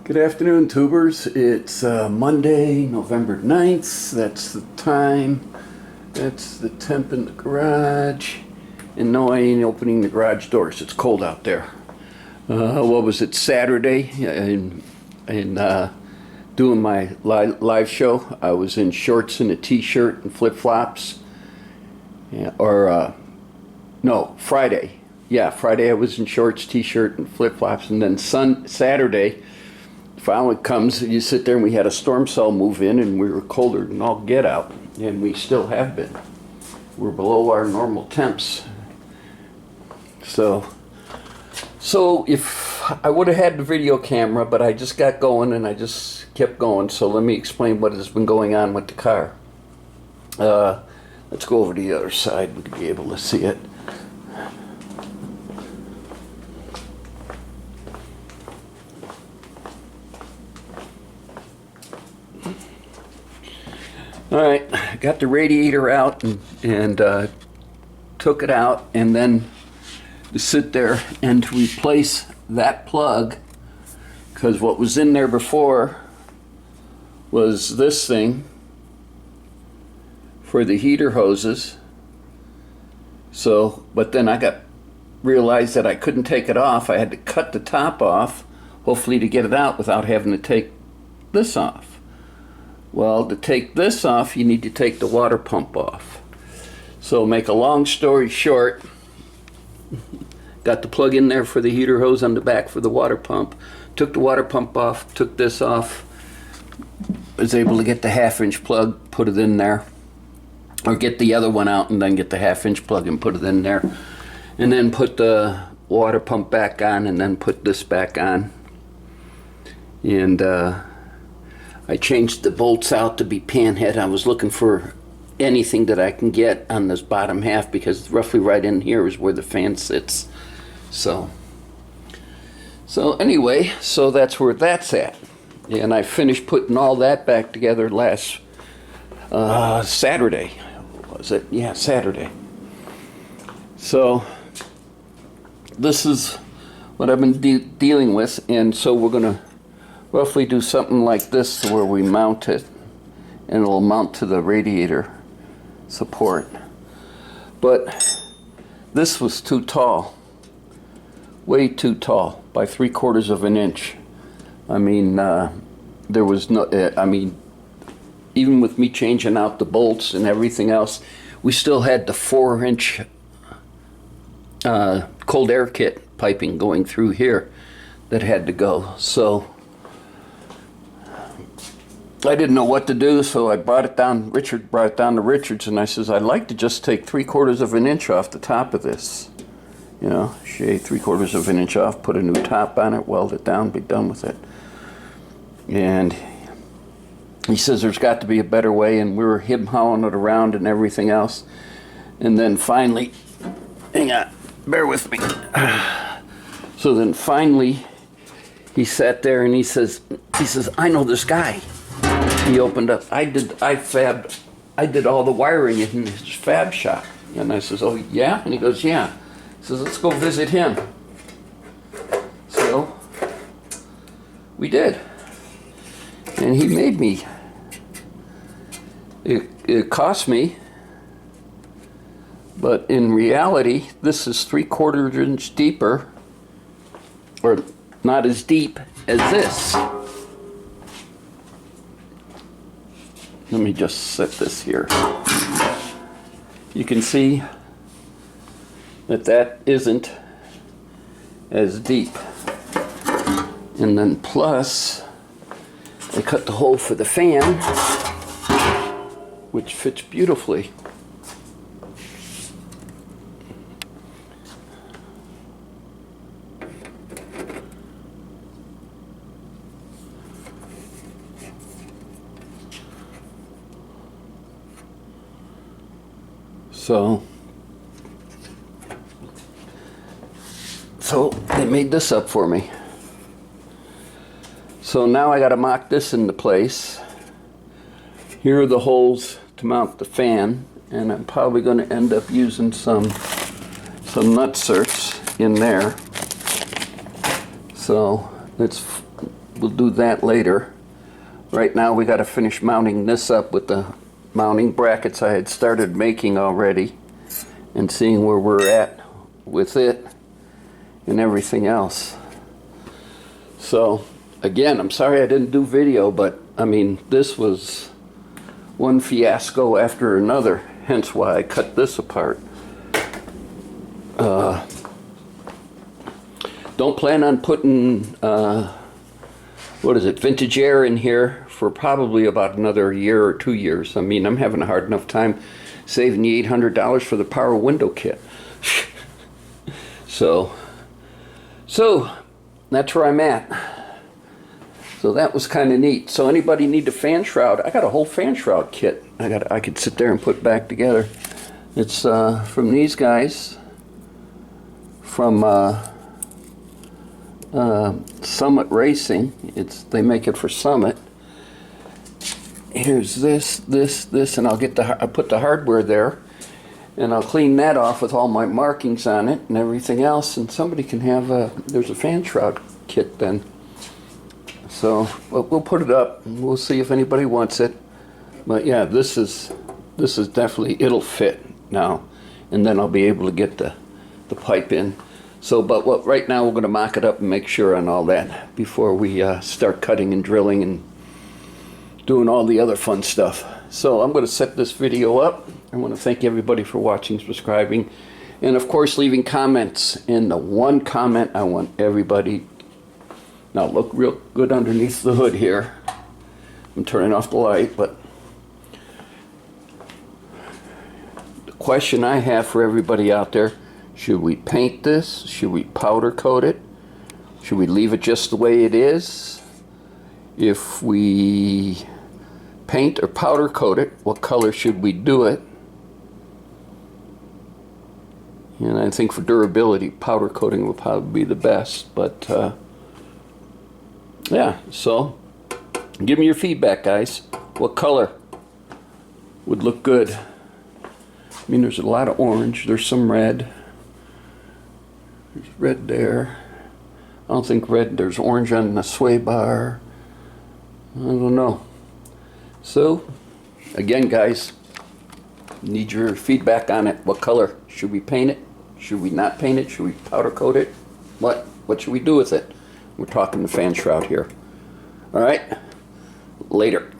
Good afternoon, tubers. It's Monday, November 9th. That's the time. That's the temp in the garage. And no, I ain't opening the garage doors. It's cold out there. What was it, Saturday? And doing my live show. I was in shorts and a t-shirt and flip-flops. Yeah, no, Friday. Yeah, Friday I was in shorts, t-shirt, and flip-flops. And then Saturday, finally comes, you sit there, and we had a storm cell move in, and we were colder than all get out, and we still have been. We're below our normal temps. So if I would have had the video camera, but I just got going, and I just kept going, so let me explain what has been going on with the car. Let's go over to the other side, we can be able to see it. All right, got the radiator out and took it out, and then to sit there and to replace that plug, because what was in there before was this thing for the heater hoses. So, but then I realized that I couldn't take it off. I had to cut the top off, hopefully to get it out without having to take this off. Well, to take this off, you need to take the water pump off. So make a long story short, got the plug in there for the heater hose on the back for the water pump, took the water pump off, took this off, was able to get the 1/2-inch plug, put it in there, or get the other one out and then get the 1/2-inch plug and put it in there, and then put the water pump back on, and then put this back on. And I changed the bolts out to be panhead. I was looking for anything that I can get on this bottom half, because roughly right in here is where the fan sits. So anyway, so that's where that's at. And I finished putting all that back together last Saturday. Was it? Yeah, Saturday. So this is what I've been dealing with, and so we're gonna roughly do something like this where we mount it, and it'll mount to the radiator support. But this was too tall, way too tall, by 3/4 of an inch. I mean, there was no, even with me changing out the bolts and everything else, we still had the 4-inch cold air kit piping going through here that had to go. So I didn't know what to do, so I brought it down. Richard brought it down to Richard's, and I says, I'd like to just take 3/4 of an inch off the top of this. You know, shave 3/4 of an inch off, put a new top on it, weld it down, be done with it. And he says there's got to be a better way, and we were him-hawing it around and everything else. And then finally, hang on, bear with me. So then finally, he sat there and he says, I know this guy. He opened up. I did all the wiring in his fab shop. And I says, oh yeah? And he goes, yeah. He says, let's go visit him. So we did. And he made me. It cost me, but in reality, this is 3/4 inch deeper, or not as deep as this. Let me just set this here. You can see that isn't as deep. And then plus, I cut the hole for the fan, which fits beautifully. So they made this up for me. So now I got to mock this into place. Here are the holes to mount the fan, and I'm probably going to end up using some nut certs in there. So we'll do that later. Right now we got to finish mounting this up with the mounting brackets I had started making already, and seeing where we're at with it and everything else. So again, I'm sorry I didn't do video, but I mean, this was one fiasco after another, hence why I cut this apart. Don't plan on putting what is it, vintage air in here for probably about another year or 2 years. I mean, I'm having a hard enough time saving the $800 for the power window kit. So that's where I'm at. So that was kind of neat. So anybody need a fan shroud? I got a whole fan shroud kit. I could sit there and put back together. It's from these guys from Summit Racing. They make it for Summit. Here's this, and I'll put the hardware there, and I'll clean that off with all my markings on it and everything else, and somebody can have there's a fan shroud kit then. So we'll put it up and we'll see if anybody wants it. But yeah, this is definitely, it'll fit now, and then I'll be able to get the pipe in. So, but right now we're going to mock it up and make sure on all that before we start cutting and drilling and doing all the other fun stuff. So I'm going to set this video up. I want to thank everybody for watching, subscribing, and of course leaving comments. And the one comment I want everybody, now look real good underneath the hood here. I'm turning off the light, but the question I have for everybody out there: should we paint this? Should we powder coat it? Should we leave it just the way it is? If we paint or powder coat it, what color should we do it? And I think for durability, powder coating will probably be the best. But yeah, so give me your feedback, guys. What color would look good? I mean, there's a lot of orange. There's some red. There's red there. I don't think red. There's orange on the sway bar. I don't know. So, again, guys, need your feedback on it. What color? Should we paint it? Should we not paint it? Should we powder coat it? What should we do with it? We're talking the fan shroud here. All right? Later.